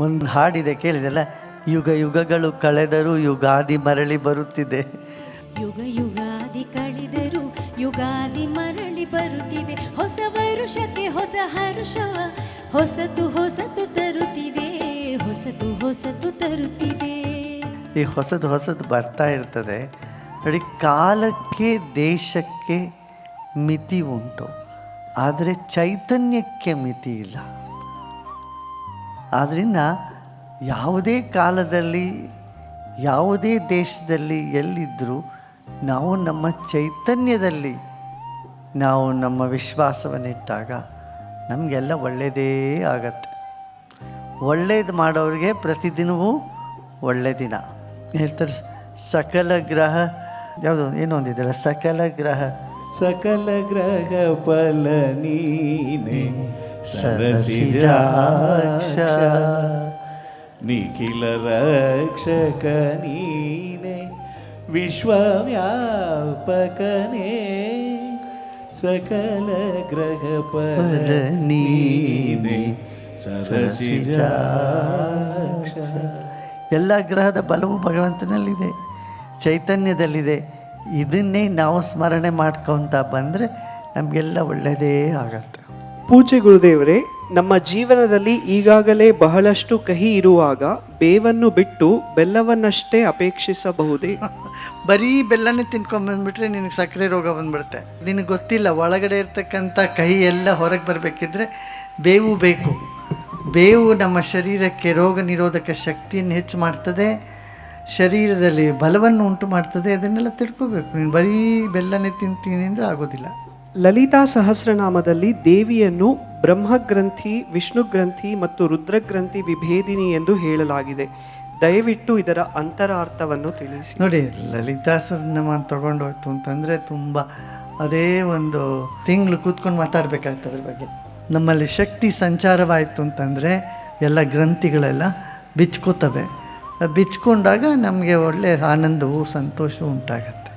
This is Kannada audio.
ಒಂದು ಹಾಡಿದೆ ಕೇಳಿದೆಲ್ಲ, ಯುಗ ಯುಗಗಳು ಕಳೆದರೂ ಯುಗಾದಿ ಮರಳಿ ಬರುತ್ತಿದೆ. ಯುಗ ಯುಗಾದಿ ಕಳೆದರೂ ಯುಗಾದಿ ಮರಳಿ ಬರುತ್ತಿದೆ. ಹೊಸ ವರುಷಕ್ಕೆ ಹೊಸ ಹರ್ಷವ ಹೊಸತು ಹೊಸತು ತರುತ್ತಿದೆ. ಹೊಸತು ಹೊಸತು ತರುತ್ತಿದೆ. ಈ ಹೊಸದು ಹೊಸದು ಬರ್ತಾ ಇರ್ತದೆ ನೋಡಿ. ಕಾಲಕ್ಕೆ ದೇಶಕ್ಕೆ ಮಿತಿ ಉಂಟು, ಆದರೆ ಚೈತನ್ಯಕ್ಕೆ ಮಿತಿ ಇಲ್ಲ. ಆದ್ದರಿಂದ ಯಾವುದೇ ಕಾಲದಲ್ಲಿ ಯಾವುದೇ ದೇಶದಲ್ಲಿ ಎಲ್ಲಿದ್ದರೂ ನಾವು ನಮ್ಮ ಚೈತನ್ಯದಲ್ಲಿ ನಾವು ನಮ್ಮ ವಿಶ್ವಾಸವನ್ನಿಟ್ಟಾಗ ನಮಗೆಲ್ಲ ಒಳ್ಳೆಯದೇ ಆಗತ್ತೆ. ಒಳ್ಳೇದು ಮಾಡೋರಿಗೆ ಪ್ರತಿದಿನವೂ ಒಳ್ಳೆಯ ದಿನ ಹೇಳ್ತಾರೆ. ಸಕಲ ಗ್ರಹ ಯಾವುದು ಏನೋ ಒಂದಿದೆಯಲ್ಲ, ಸಕಲ ಗ್ರಹ ಫಲ ನೀನೆ ಸರಸಿಜಾಕ್ಷ, ನಿಖಿಲ ರಕ್ಷಕ ನೀನೆ ವಿಶ್ವವ್ಯಾಪಕನೇ. ಸಕಲ ಗ್ರಹ ಫಲ ನೀನೆ ಸರಸಿಜಾಕ್ಷ. ಎಲ್ಲ ಗ್ರಹದ ಬಲವು ಭಗವಂತನಲ್ಲಿದೆ, ಚೈತನ್ಯದಲ್ಲಿದೆ. ಇದನ್ನೇ ನಾವು ಸ್ಮರಣೆ ಮಾಡ್ಕೊತ ಬಂದರೆ ನಮಗೆಲ್ಲ ಒಳ್ಳೆಯದೇ ಆಗತ್ತೆ. ಪೂಜ್ಯ ಗುರುದೇವರೇ, ನಮ್ಮ ಜೀವನದಲ್ಲಿ ಈಗಾಗಲೇ ಬಹಳಷ್ಟು ಕಹಿ ಇರುವಾಗ ಬೇವನ್ನು ಬಿಟ್ಟು ಬೆಲ್ಲವನ್ನಷ್ಟೇ ಅಪೇಕ್ಷಿಸಬಹುದೇ? ಬರೀ ಬೆಲ್ಲನೇ ತಿನ್ಕೊಂಬಂದ್ಬಿಟ್ರೆ ನಿನಗೆ ಸಕ್ಕರೆ ರೋಗ ಬಂದ್ಬಿಡುತ್ತೆ. ನಿನಗೆ ಗೊತ್ತಿಲ್ಲ, ಒಳಗಡೆ ಇರ್ತಕ್ಕಂಥ ಕಹಿ ಎಲ್ಲ ಹೊರಗೆ ಬರಬೇಕಿದ್ರೆ ಬೇವು ಬೇಕು. ಬೇವು ನಮ್ಮ ಶರೀರಕ್ಕೆ ರೋಗ ನಿರೋಧಕ ಶಕ್ತಿಯನ್ನು ಹೆಚ್ಚು ಮಾಡ್ತದೆ, ಶರೀರದಲ್ಲಿ ಬಲವನ್ನು ಉಂಟು ಮಾಡ್ತದೆ. ಅದನ್ನೆಲ್ಲ ತಿಳ್ಕೋಬೇಕು. ನೀನು ಬರೀ ಬೆಲ್ಲನೇ ತಿಂತೀನಿ ಅಂದರೆ ಆಗೋದಿಲ್ಲ. ಲಲಿತಾ ಸಹಸ್ರನಾಮದಲ್ಲಿ ದೇವಿಯನ್ನು ಬ್ರಹ್ಮಗ್ರಂಥಿ, ವಿಷ್ಣುಗ್ರಂಥಿ ಮತ್ತು ರುದ್ರಗ್ರಂಥಿ ವಿಭೇದಿನಿ ಎಂದು ಹೇಳಲಾಗಿದೆ. ದಯವಿಟ್ಟು ಇದರ ಅಂತರಾರ್ಥವನ್ನು ತಿಳಿಸಿ. ನೋಡಿ, ಲಲಿತಾ ಸಹಸ್ರನಾಮ ತಗೊಂಡೋಯ್ತು ಅಂತಂದರೆ ತುಂಬ ಅದೇ ಒಂದು ತಿಂಗಳು ಕೂತ್ಕೊಂಡು ಮಾತಾಡಬೇಕಾಗ್ತದೆ ಅದ್ರ ಬಗ್ಗೆ. ನಮ್ಮಲ್ಲಿ ಶಕ್ತಿ ಸಂಚಾರವಾಯಿತು ಅಂತಂದರೆ ಎಲ್ಲ ಗ್ರಂಥಿಗಳೆಲ್ಲ ಬಿಚ್ಕೋತವೆ. ಬಿಚ್ಕೊಂಡಾಗ ನಮಗೆ ಒಳ್ಳೆಯ ಆನಂದವು ಸಂತೋಷವೂ ಉಂಟಾಗತ್ತೆ.